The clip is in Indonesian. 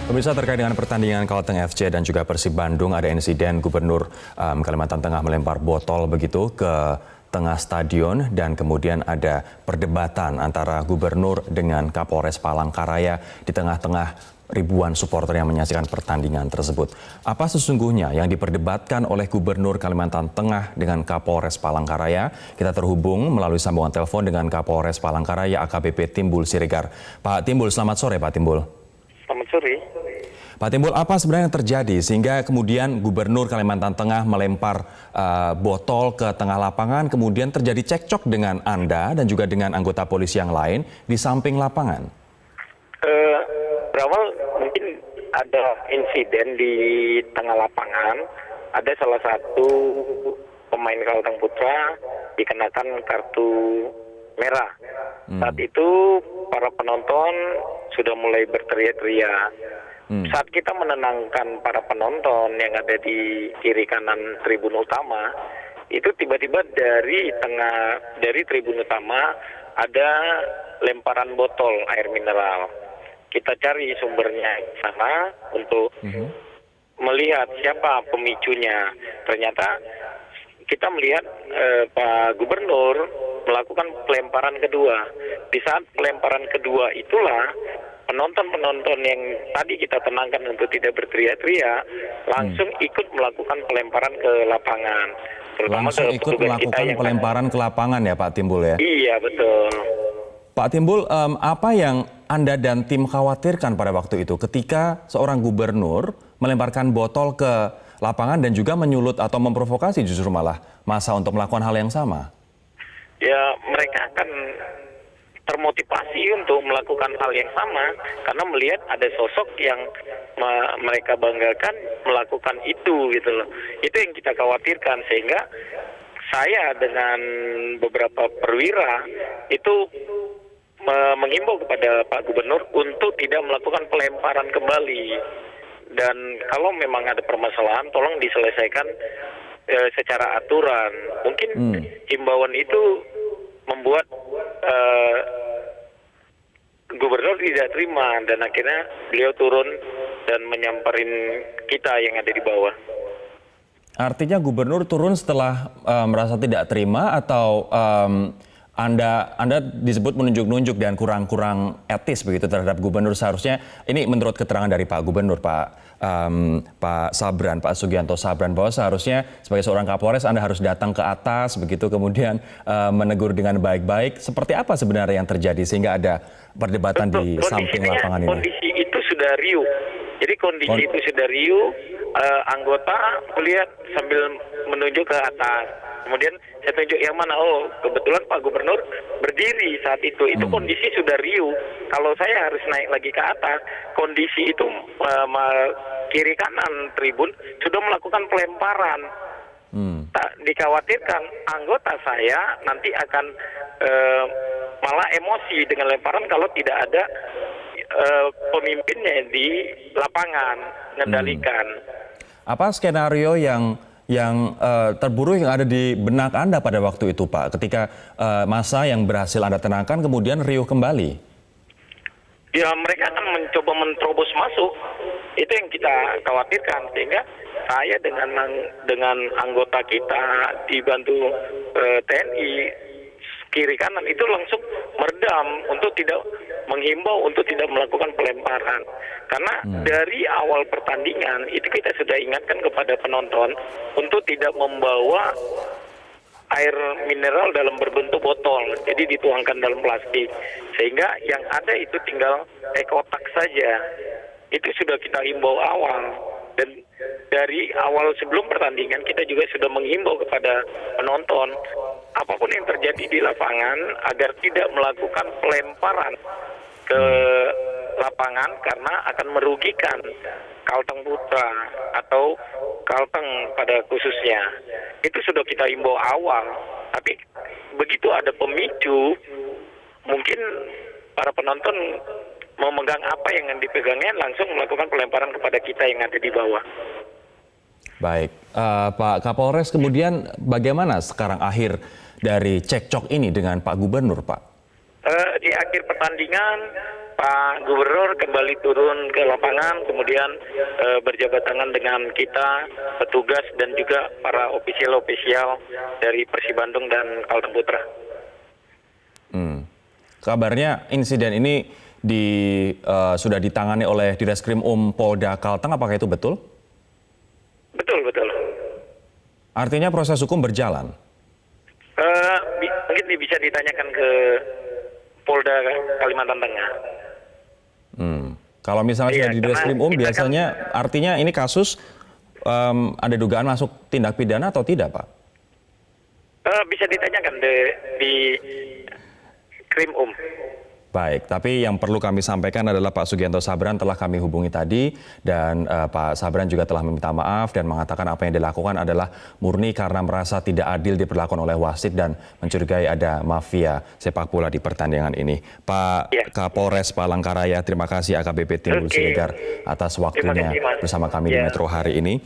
Pemirsa, terkait dengan pertandingan Kalteng FC dan juga Persib Bandung, ada insiden Gubernur Kalimantan Tengah melempar botol begitu ke tengah stadion, dan kemudian ada perdebatan antara Gubernur dengan Kapolres Palangkaraya di tengah-tengah ribuan supporter yang menyaksikan pertandingan tersebut. Apa sesungguhnya yang diperdebatkan oleh Gubernur Kalimantan Tengah dengan Kapolres Palangkaraya? Kita terhubung melalui sambungan telepon dengan Kapolres Palangkaraya AKBP Timbul Siregar. Pak Timbul, selamat sore Pak Timbul. Selamat sore. Pak Timbul, apa sebenarnya yang terjadi sehingga kemudian Gubernur Kalimantan Tengah melempar botol ke tengah lapangan, kemudian terjadi cekcok dengan Anda dan juga dengan anggota polisi yang lain di samping lapangan? Berawal mungkin ada insiden di tengah lapangan, ada salah satu pemain Kalteng Putra dikenakan kartu merah. Saat itu para penonton sudah mulai berteriak-teriak. Saat kita menenangkan para penonton yang ada di kiri kanan tribun utama, itu tiba-tiba dari tribun utama ada lemparan botol air mineral. Kita cari sumbernya di sana untuk melihat siapa pemicunya. Ternyata kita melihat Pak Gubernur melakukan pelemparan kedua. Di saat pelemparan kedua itulah penonton-penonton yang tadi kita tenangkan untuk tidak berteriak-teriak langsung ikut melakukan pelemparan ke lapangan. Terutama langsung ke ikut melakukan pelemparan ke lapangan ya Pak Timbul ya? Iya, betul. Pak Timbul, apa yang Anda dan tim khawatirkan pada waktu itu ketika seorang gubernur melemparkan botol ke lapangan dan juga menyulut atau memprovokasi justru malah massa untuk melakukan hal yang sama? Ya, mereka akan termotivasi untuk melakukan hal yang sama karena melihat ada sosok yang mereka banggakan melakukan itu gitu loh. Itu yang kita khawatirkan, sehingga saya dengan beberapa perwira itu menghimbau kepada Pak Gubernur untuk tidak melakukan pelemparan kembali, dan kalau memang ada permasalahan tolong diselesaikan secara aturan. Mungkin himbauan itu membuat Gubernur tidak terima dan akhirnya beliau turun dan menyamperin kita yang ada di bawah. Artinya Gubernur turun setelah merasa tidak terima, atau Anda disebut menunjuk-nunjuk dan kurang etis begitu terhadap Gubernur? Seharusnya ini menurut keterangan dari Pak Gubernur, Pak Sabran, Pak Sugianto Sabran, bahwa seharusnya sebagai seorang Kapolres Anda harus datang ke atas begitu, kemudian menegur dengan baik-baik. Seperti apa sebenarnya yang terjadi sehingga ada perdebatan di samping lapangan ini? Kondisi itu sudah riuh. Jadi kondisi itu sudah riuh, anggota melihat sambil menunjuk ke atas. Kemudian saya tunjuk yang mana, oh kebetulan Pak Gubernur berdiri saat itu kondisi sudah riuh. Kalau saya harus naik lagi ke atas, kondisi itu kiri kanan tribun sudah melakukan pelemparan. Tak dikhawatirkan anggota saya nanti akan malah emosi dengan lemparan kalau tidak ada pemimpinnya di lapangan mengendalikan. Apa skenario yang terburuk yang ada di benak Anda pada waktu itu, Pak, ketika massa yang berhasil Anda tenangkan kemudian riuh kembali? Ya, mereka akan mencoba menerobos masuk. Itu yang kita khawatirkan, sehingga saya dengan anggota kita dibantu TNI kiri kanan itu langsung meredam untuk tidak menghimbau untuk tidak melakukan pelemparan. Karena dari awal pertandingan itu kita sudah ingatkan kepada penonton untuk tidak membawa air mineral dalam berbentuk botol, jadi dituangkan dalam plastik, sehingga yang ada itu tinggal kotak saja. Itu sudah kita himbau awal, dan dari awal sebelum pertandingan kita juga sudah menghimbau kepada penonton apapun yang terjadi di lapangan agar tidak melakukan pelemparan ke lapangan karena akan merugikan Kalteng Putra atau Kalteng pada khususnya. Itu sudah kita himbau awal, tapi begitu ada pemicu, mungkin para penonton memegang apa yang dipegangnya langsung melakukan pelemparan kepada kita yang ada di bawah. Baik, Pak Kapolres, kemudian bagaimana sekarang akhir dari cekcok ini dengan Pak Gubernur, Pak? Di akhir pertandingan Pak Gubernur kembali turun ke lapangan, kemudian berjabat tangan dengan kita, petugas dan juga para ofisial-ofisial dari Persib Bandung dan Kalteng Putra. Kabarnya insiden ini sudah ditangani oleh Direskrim Polda Kalteng, apakah itu betul? Betul, betul. Artinya proses hukum berjalan? Mungkin bisa ditanyakan ke Polda Kalimantan Tengah. Kalau misalnya sudah di Direskrim biasanya artinya ini kasus ada dugaan masuk tindak pidana atau tidak, Pak? Bisa ditanyakan di Krim Baik, tapi yang perlu kami sampaikan adalah Pak Sugianto Sabran telah kami hubungi tadi dan Pak Sabran juga telah meminta maaf dan mengatakan apa yang dilakukan adalah murni karena merasa tidak adil diperlakukan oleh wasit dan mencurigai ada mafia sepak bola di pertandingan ini. Pak Kapolres Palangkaraya, terima kasih AKBP Timbul Siregar atas waktunya bersama kami di Metro hari ini.